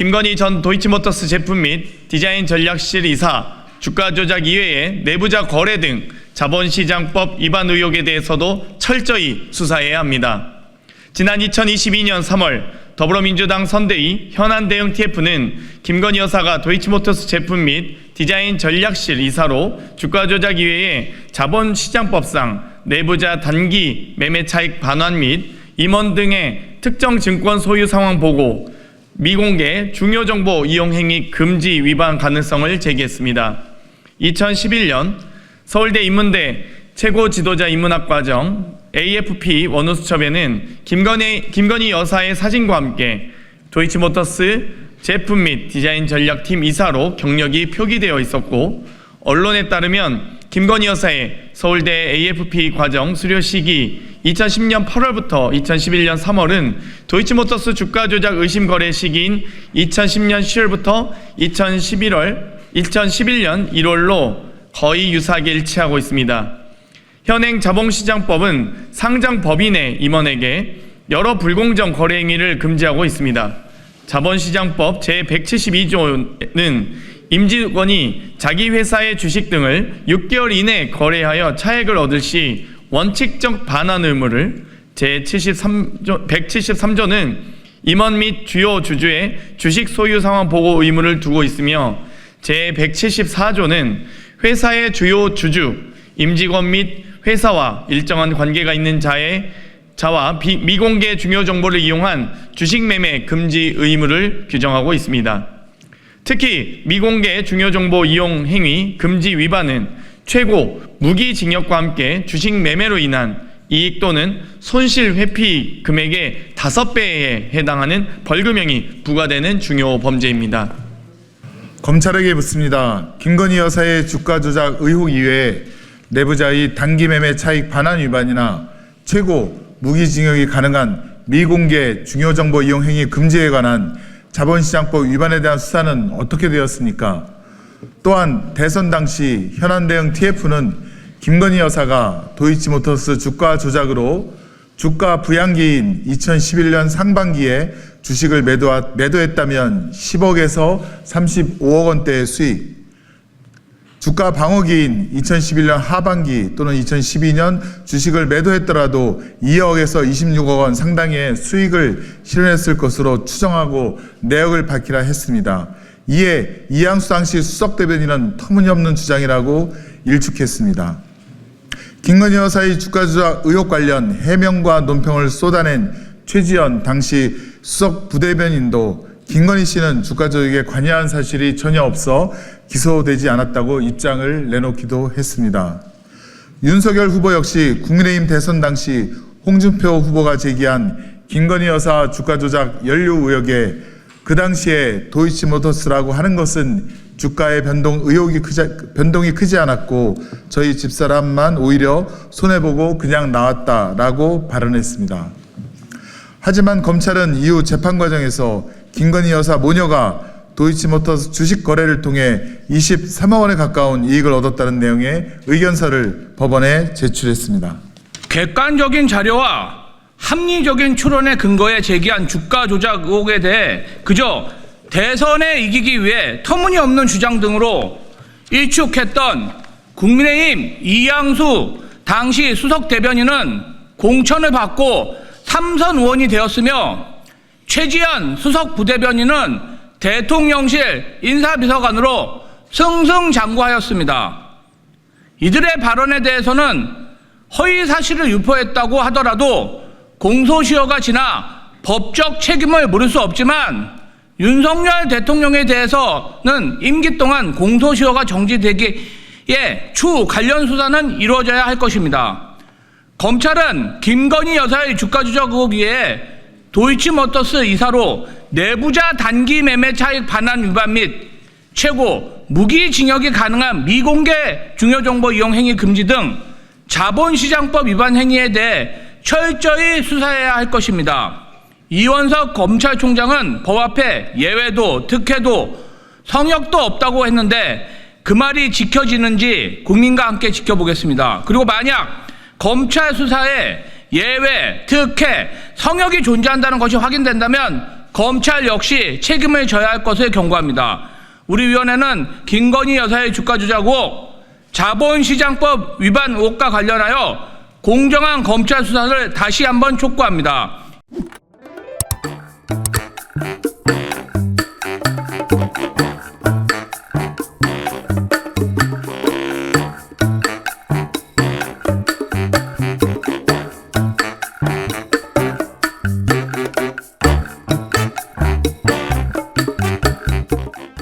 김건희 전 도이치모터스 제품 및 디자인 전략실 이사, 주가 조작 이외에 내부자 거래 등 자본시장법 위반 의혹에 대해서도 철저히 수사해야 합니다. 지난 2022년 3월 더불어민주당 선대위 현안 대응 TF는 김건희 여사가 도이치모터스 제품 및 디자인 전략실 이사로 주가 조작 이외에 자본시장법상 내부자 단기 매매 차익 반환 및 임원 등의 특정 증권 소유 상황 보고, 미공개 중요 정보 이용 행위 금지 위반 가능성을 제기했습니다. 2011년 서울대 인문대 최고 지도자 인문학 과정 AFP 원우수첩에는 김건희 여사의 사진과 함께 도이치모터스 제품 및 디자인 전략팀 이사로 경력이 표기되어 있었고, 언론에 따르면 김건희 여사의 서울대 AFP 과정 수료 시기 2010년 8월부터 2011년 3월은 도이치모터스 주가 조작 의심 거래 시기인 2010년 10월부터 2011년 1월로 거의 유사하게 일치하고 있습니다. 현행 자본시장법은 상장 법인의 임원에게 여러 불공정 거래 행위를 금지하고 있습니다. 자본시장법 제172조는 임직원이 자기 회사의 주식 등을 6개월 이내 거래하여 차액을 얻을 시 원칙적 반환 의무를, 제173조는 임원 및 주요 주주의 주식 소유 상황 보고 의무를 두고 있으며, 제174조는 회사의 주요 주주, 임직원 및 회사와 일정한 관계가 있는 자와 미공개 중요 정보를 이용한 주식 매매 금지 의무를 규정하고 있습니다. 특히 미공개 중요 정보 이용 행위 금지 위반은 최고 무기징역과 함께 주식 매매로 인한 이익 또는 손실 회피 금액의 5배에 해당하는 벌금형이 부과되는 중요 범죄입니다. 검찰에게 묻습니다. 김건희 여사의 주가 조작 의혹 이외에 내부자의 단기 매매 차익 반환 위반이나 최고 무기징역이 가능한 미공개 중요 정보 이용 행위 금지에 관한 자본시장법 위반에 대한 수사는 어떻게 되었습니까? 또한 대선 당시 현안 대응 TF는 김건희 여사가 도이치모터스 주가 조작으로 주가 부양기인 2011년 상반기에 주식을 매도했다면 10억에서 35억 원대의 수익, 주가 방어기인 2011년 하반기 또는 2012년 주식을 매도했더라도 2억에서 26억 원 상당의 수익을 실현했을 것으로 추정하고 내역을 밝히라 했습니다. 이에 이양수 당시 수석대변인은 터무니없는 주장이라고 일축했습니다. 김건희 여사의 주가 조작 의혹 관련 해명과 논평을 쏟아낸 최지연 당시 수석 부대변인도 김건희 씨는 주가 조작에 관여한 사실이 전혀 없어 기소되지 않았다고 입장을 내놓기도 했습니다. 윤석열 후보 역시 국민의힘 대선 당시 홍준표 후보가 제기한 김건희 여사 주가 조작 연루 의혹에 그 당시에 도이치모터스라고 하는 것은 주가의 변동이 크지 않았고 저희 집사람만 오히려 손해보고 그냥 나왔다라고 발언했습니다. 하지만 검찰은 이후 재판 과정에서 김건희 여사 모녀가 도이치모터스 주식 거래를 통해 23억 원에 가까운 이익을 얻었다는 내용의 의견서를 법원에 제출했습니다. 객관적인 자료와 합리적인 추론에 근거해 제기한 주가 조작 의혹에 대해 그저 대선에 이기기 위해 터무니없는 주장 등으로 일축했던 국민의힘 이양수 당시 수석 대변인은 공천을 받고 3선 의원이 되었으며, 최지연 수석 부대변인은 대통령실 인사비서관으로 승승장구하였습니다. 이들의 발언에 대해서는 허위 사실을 유포했다고 하더라도 공소시효가 지나 법적 책임을 물을 수 없지만, 윤석열 대통령에 대해서는 임기 동안 공소시효가 정지되기에 추후 관련 수사는 이루어져야 할 것입니다. 검찰은 김건희 여사의 주가 조작 의혹 외에 도이치모터스 이사로 내부자 단기 매매 차익 반환 위반 및 최고 무기징역이 가능한 미공개 중요정보 이용 행위 금지 등 자본시장법 위반 행위에 대해 철저히 수사해야 할 것입니다. 이원석 검찰총장은 법 앞에 예외도 특혜도 성역도 없다고 했는데 그 말이 지켜지는지 국민과 함께 지켜보겠습니다. 그리고 만약 검찰 수사에 예외, 특혜, 성역이 존재한다는 것이 확인된다면 검찰 역시 책임을 져야 할 것을 경고합니다. 우리 위원회는 김건희 여사의 주가 조작 의혹, 자본시장법 위반 의혹과 관련하여 공정한 검찰 수사를 다시 한번 촉구합니다.